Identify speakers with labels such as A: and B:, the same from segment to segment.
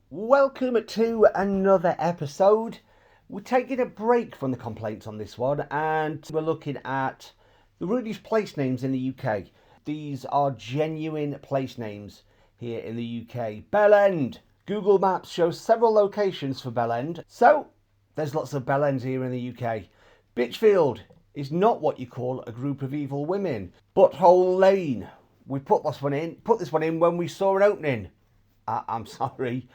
A: Welcome to another episode. We're taking a break from the complaints on this one and we're looking at the rudest place names in the UK. These are genuine place names here in the UK. Bell End. Google Maps shows several locations for Bell End. So, there's lots of Bell Ends here in the UK. Bitchfield is not what you call a group of evil women. Butthole Lane. We put this one in when we saw an opening. I'm sorry.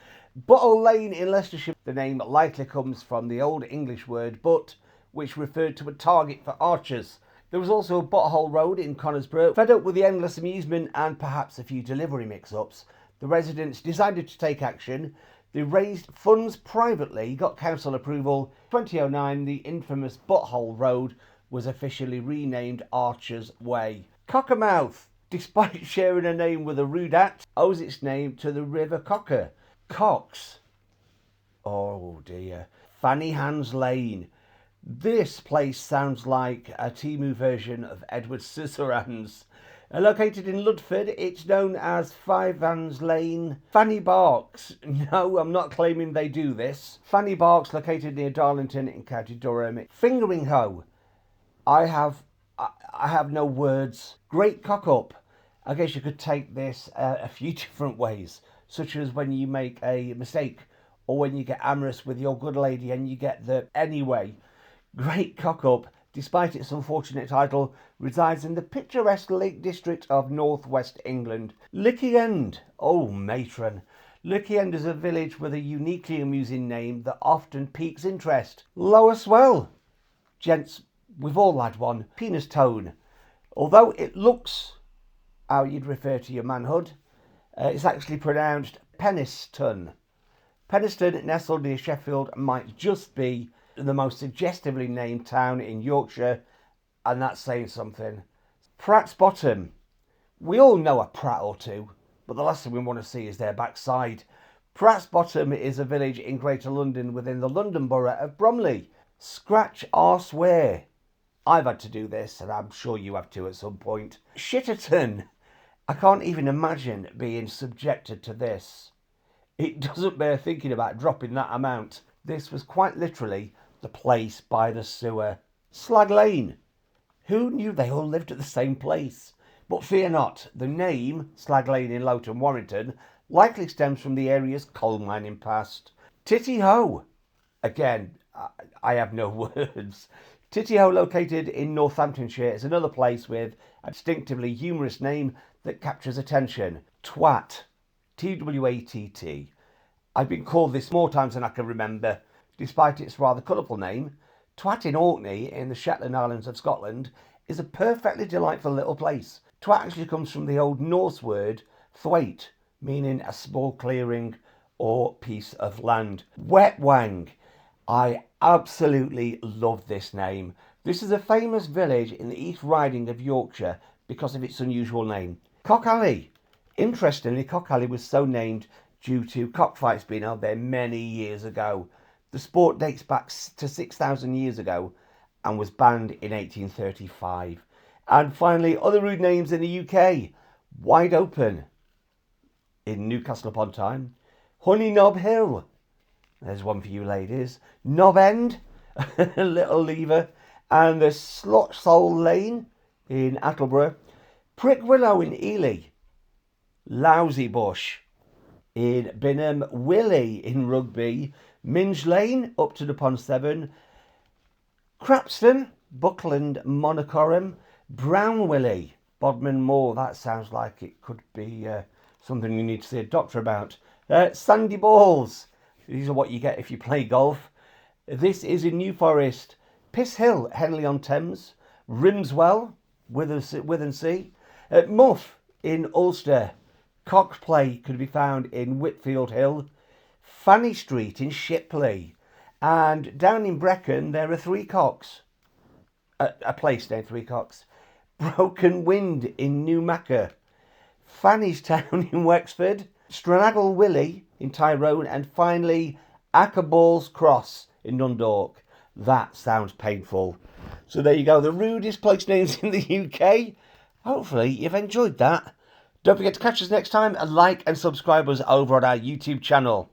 A: Butthole Lane in Leicestershire. The name likely comes from the Old English word butt, which referred to a target for archers. There was also a Butthole Road in Conisbrough. Fed up with the endless amusement and perhaps a few delivery mix-ups, the residents decided to take action. They raised funds privately, got council approval. 2009, the infamous Butthole Road was officially renamed Archers Way. Cockermouth, despite sharing a name with a Rudest, owes its name to the River Cocker. Cox. Oh dear. Fanny Hands Lane. This place sounds like a Temu version of Edward Scissorhands. Located in Ludford, it's known as Five Hands Lane. Fanny Barks. No, I'm not claiming they do this. Fanny Barks, located near Darlington in County Durham. Fingering Hoe. I have no words. Great Cock Up. I guess you could take this a few different ways, such as when you make a mistake or when you get amorous with your good lady and you get the anyway. Great Cock Up, despite its unfortunate title, resides in the picturesque Lake District of northwest England. Licky End. Oh, matron. Licky End is a village with a uniquely amusing name that often piques interest. Lower Swell. Gents, we've all had one. Penis Tone. Although it looks how you'd refer to your manhood, it's actually pronounced Penistone. Penistone, nestled near Sheffield, might just be the most suggestively named town in Yorkshire, and that's saying something. Pratt's Bottom. We all know a Pratt or two, but the last thing we want to see is their backside. Pratt's Bottom is a village in Greater London within the London borough of Bromley. Scratch Arse Where. I've had to do this, and I'm sure you have too at some point. Shitterton. I can't even imagine being subjected to this. It doesn't bear thinking about dropping that amount. This was quite literally the place by the sewer. Slag Lane. Who knew they all lived at the same place? But fear not, the name Slag Lane in Loughton, Warrington, likely stems from the area's coal mining past. Titty Ho. Again, I have no words. Titty Ho, located in Northamptonshire, is another place with a distinctively humorous name that captures attention. Twat. Twatt. I've been called this more times than I can remember, despite its rather colourful name. Twat in Orkney, in the Shetland Islands of Scotland, is a perfectly delightful little place. Twat actually comes from the Old Norse word thwaite, meaning a small clearing or piece of land. Wetwang. I absolutely love this name. This is a famous village in the East Riding of Yorkshire because of its unusual name. Cock Alley. Interestingly, Cock Alley was so named due to cockfights being held there many years ago. The sport dates back to 6,000 years ago and was banned in 1835. And finally, other rude names in the UK. Wide Open in Newcastle upon Tyne. Honey Knob Hill. There's one for you ladies. Knob End, Little Lever, and the Slot Soul Lane in Attleborough. Prick Willow in Ely. Lousy Bush in Binham. Willie in Rugby. Minge Lane, Upton upon Severn. Crapston, Buckland, Monacorum. Brown Willie, Bodmin Moor. That sounds like it could be something you need to see a doctor about. Sandy Balls. These are what you get if you play golf. This is in New Forest. Piss Hill, Henley-on-Thames. Rimswell, Withensea. Muff in Ulster. Cock Play could be found in Whitfield Hill. Fanny Street in Shipley. And down in Brecon, there are Three Cocks. A place named Three Cocks. Broken Wind in Newmacker. Fanny's Town in Wexford. Stranaggle Willie in Tyrone, and finally Ackerballs Cross in Dundalk. That sounds painful. So there you go, the rudest place names in the UK. Hopefully you've enjoyed that. Don't forget to catch us next time and like and subscribe us over on our YouTube channel.